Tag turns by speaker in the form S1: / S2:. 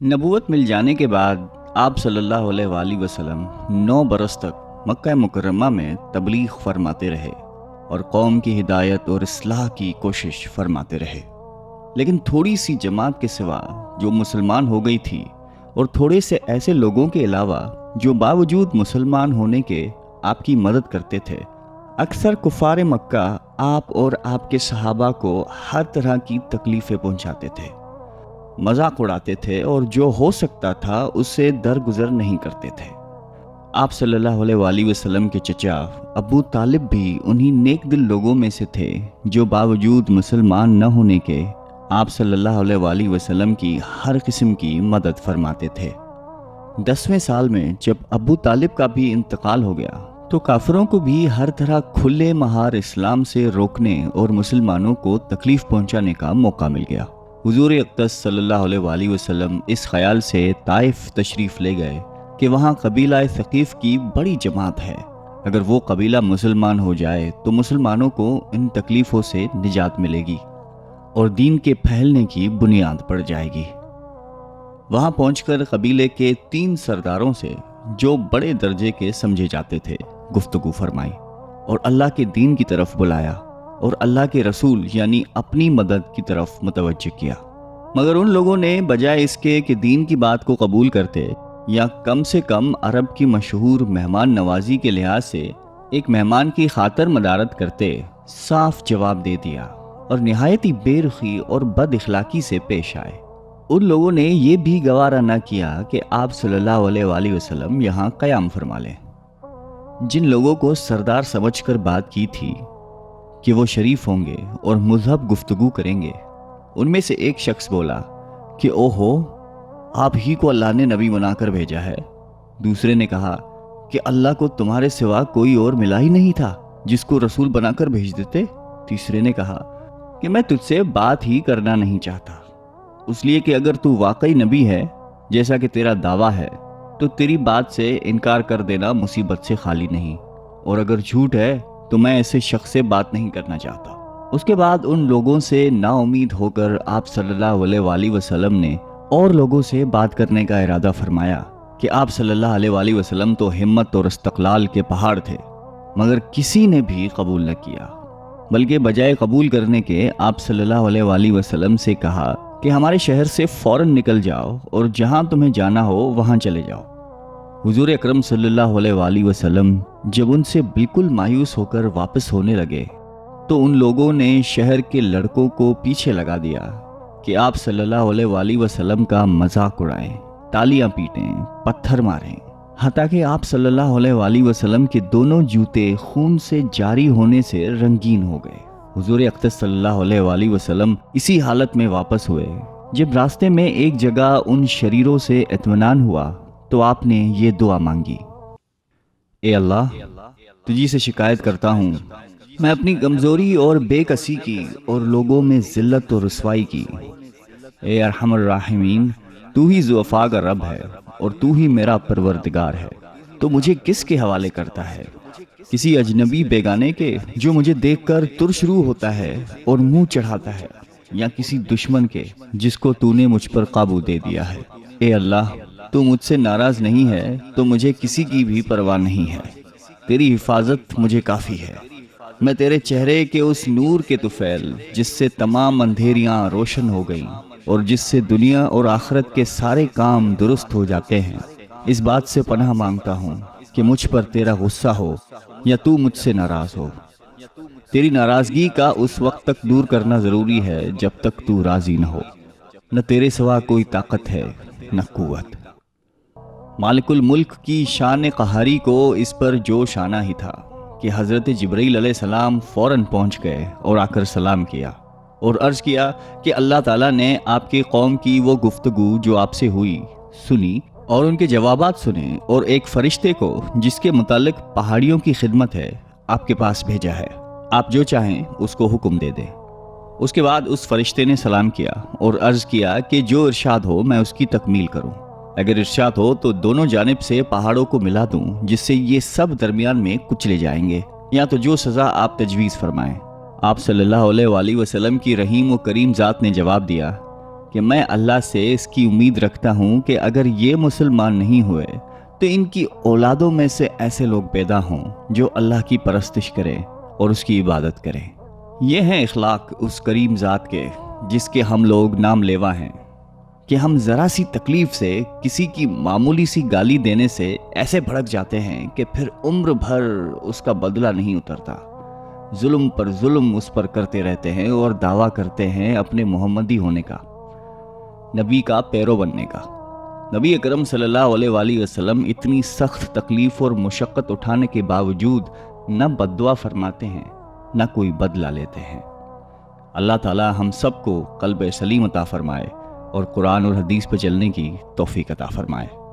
S1: नबूवत मिल जाने के बाद आप सल्लल्लाहु अलैहि वसल्लम 9 बरस तक मक्का मुकर्रमा में तबलीग फरमाते रहे और कौम की हिदायत और इस्लाह की कोशिश फरमाते रहे। लेकिन थोड़ी सी जमात के सिवा जो मुसलमान हो गई थी और थोड़े से ऐसे लोगों के अलावा जो बावजूद मुसलमान होने के आपकी मदद करते थे, अक्सर कुफार मक्का आप और आपके सहाबा को हर तरह की तकलीफ़ें पहुंचाते थे, मजाक उड़ाते थे और जो हो सकता था उससे दरगुजर नहीं करते थे। आप सल्लल्लाहु अलैहि वसल्लम के चचा अबू तालिब भी उन्हीं नेक दिल लोगों में से थे जो बावजूद मुसलमान न होने के आप सल्लल्लाहु अलैहि वसल्लम की हर किस्म की मदद फरमाते थे। 10वें साल में जब अबू तालिब का भी इंतकाल हो गया तो काफिरों को भी हर तरह खुले महार इस्लाम से रोकने और मुसलमानों को तकलीफ पहुंचाने का मौका मिल गया। हुजूर अक़दस सल्लल्लाहु अलैहि वसल्लम इस ख्याल से ताइफ तशरीफ़ ले गए कि वहाँ कबीला सकीफ़ की बड़ी जमात है, अगर वो कबीला मुसलमान हो जाए तो मुसलमानों को इन तकलीफ़ों से निजात मिलेगी और दीन के फैलने की बुनियाद पड़ जाएगी। वहाँ पहुंचकर कबीले के 3 सरदारों से जो बड़े दर्जे के समझे जाते थे गुफ्तगू फरमाई और अल्लाह के दीन की तरफ बुलाया और अल्लाह के रसूल यानी अपनी मदद की तरफ मुतवज्जह किया। मगर उन लोगों ने बजाय इसके कि दीन की बात को कबूल करते या कम से कम अरब की मशहूर मेहमान नवाजी के लिहाज से एक मेहमान की खातर मदारत करते, साफ जवाब दे दिया और निहायत ही बेरुखी और बद इखलाकी से पेश आए। उन लोगों ने ये भी गवारा न किया कि आप सल्लल्लाहु अलैहि वसल्लम यहाँ क़याम फरमा लें। जिन लोगों को सरदार समझकर बात की थी कि वो शरीफ होंगे और मुज़हब गुफ्तगू करेंगे, उनमें से एक शख्स बोला कि ओहो, आप ही को अल्लाह ने नबी बनाकर भेजा है। दूसरे ने कहा कि अल्लाह को तुम्हारे सिवा कोई और मिला ही नहीं था जिसको रसूल बनाकर भेज देते। तीसरे ने कहा कि मैं तुझसे बात ही करना नहीं चाहता, इसलिए कि अगर तू वाकई नबी है जैसा कि तेरा दावा है तो तेरी बात से इनकार कर देना मुसीबत से खाली नहीं, और अगर झूठ है तो मैं ऐसे शख्स से बात नहीं करना चाहता। उसके बाद उन लोगों से नाउमीद होकर आप सल्लल्लाहु अलैहि वसल्लम ने और लोगों से बात करने का इरादा फरमाया कि आप सल्लल्लाहु अलैहि वसल्लम तो हिम्मत और इस्तक़लाल के पहाड़ थे, मगर किसी ने भी कबूल न किया, बल्कि बजाय कबूल करने के आप सल्लल्लाहु अलैहि वसल्लम से कहा कि हमारे शहर से फ़ौरन निकल जाओ और जहां तुम्हें जाना हो वहां चले जाओ। हुजूर अकरम सल्लल्लाहु अलैहि वसल्लम जब उनसे बिल्कुल मायूस होकर वापस होने लगे तो उन लोगों ने शहर के लड़कों को पीछे लगा दिया कि आप सल्लल्लाहु अलैहि वसल्लम का मजाक उड़ाएं, तालियां पीटें, पत्थर मारें, हत्ता कि आप सल्लल्लाहु अलैहि वसल्लम के दोनों जूते खून से जारी होने से रंगीन हो गए। हुजूर अक़दस सल्लल्लाहु अलैहि वसल्लम इसी हालत में वापस हुए। जब रास्ते में एक जगह उन शरीरों से इत्मीनान हुआ तो आपने ये दुआ मांगी, ए अल्लाह, तुझी से शिकायत करता हूँ, मैं अपनी कमज़ोरी और बेकसी की और लोगों में ज़िल्लत और रुसवाई की। ए अरहमर राहिमीन, तू ही ज़ुअफ़ा का रब है और तू ही मेरा परवरदिगार है, तो मुझे किसके हवाले करता है? किसी अजनबी बेगाने के जो मुझे देखकर तुरशरू होता है और मुंह चढ़ाता है, या किसी दुश्मन के जिसको तूने मुझ पर काबू दे दिया है। ए अल्लाह, तू मुझसे नाराज़ नहीं है तो मुझे किसी की भी परवाह नहीं है। तेरी हिफाजत मुझे काफ़ी है। मैं तेरे चेहरे के उस नूर के तुफैल जिससे तमाम अंधेरियां रोशन हो गईं और जिससे दुनिया और आखिरत के सारे काम दुरुस्त हो जाते हैं, इस बात से पनाह मांगता हूँ कि मुझ पर तेरा गुस्सा हो या तू मुझसे नाराज़ हो। तेरी नाराज़गी का उस वक्त तक दूर करना ज़रूरी है जब तक तू राज़ी न हो। न तेरे सिवा कोई ताकत है न कुव्वत। मालिकुल मुल्क की शान क़हारी को इस पर जोश आना ही था कि हज़रत जिब्रील अलैहिस्सलाम फ़ौरन पहुँच गए और आकर सलाम किया और अर्ज़ किया कि अल्लाह ताला ने आपकी कौम की वो गुफ्तगू जो आपसे हुई सुनी और उनके जवाबात सुने, और एक फ़रिश्ते को जिसके मुतालिक पहाड़ियों की खिदमत है आपके पास भेजा है। आप जो चाहें उसको हुक्म दे दें। उसके बाद उस फ़रिश्ते ने सलाम किया और अर्ज़ किया कि जो इरशाद हो मैं उसकी तकमील करूं। अगर इरशाद हो तो दोनों जानिब से पहाड़ों को मिला दूं जिससे ये सब दरमियान में कुचले जाएंगे, या तो जो सज़ा आप तजवीज़ फरमाएं। आप सल्लल्लाहु अलैहि वसल्लम की रहीम व करीम ज़ात ने जवाब दिया کہ میں اللہ سے اس کی امید رکھتا ہوں کہ اگر یہ مسلمان نہیں ہوئے تو ان کی اولادوں میں سے ایسے لوگ پیدا ہوں جو اللہ کی پرستش کریں اور اس کی عبادت کریں۔ یہ ہیں اخلاق اس کریم ذات کے جس کے ہم لوگ نام لیوا ہیں کہ ہم ذرا سی تکلیف سے، کسی کی معمولی سی گالی دینے سے ایسے بھڑک جاتے ہیں کہ پھر عمر بھر اس کا بدلہ نہیں اترتا، ظلم پر ظلم اس پر کرتے رہتے ہیں اور دعویٰ کرتے ہیں اپنے محمدی ہونے کا، نبی کا پیرو بننے کا۔ نبی اکرم صلی اللہ علیہ وآلہ وسلم اتنی سخت تکلیف اور مشقت اٹھانے کے باوجود نہ بددعا فرماتے ہیں نہ کوئی بدلہ لیتے ہیں۔ اللہ تعالی ہم سب کو قلب سلیم عطا فرمائے اور قرآن اور حدیث پہ چلنے کی توفیق عطا فرمائے۔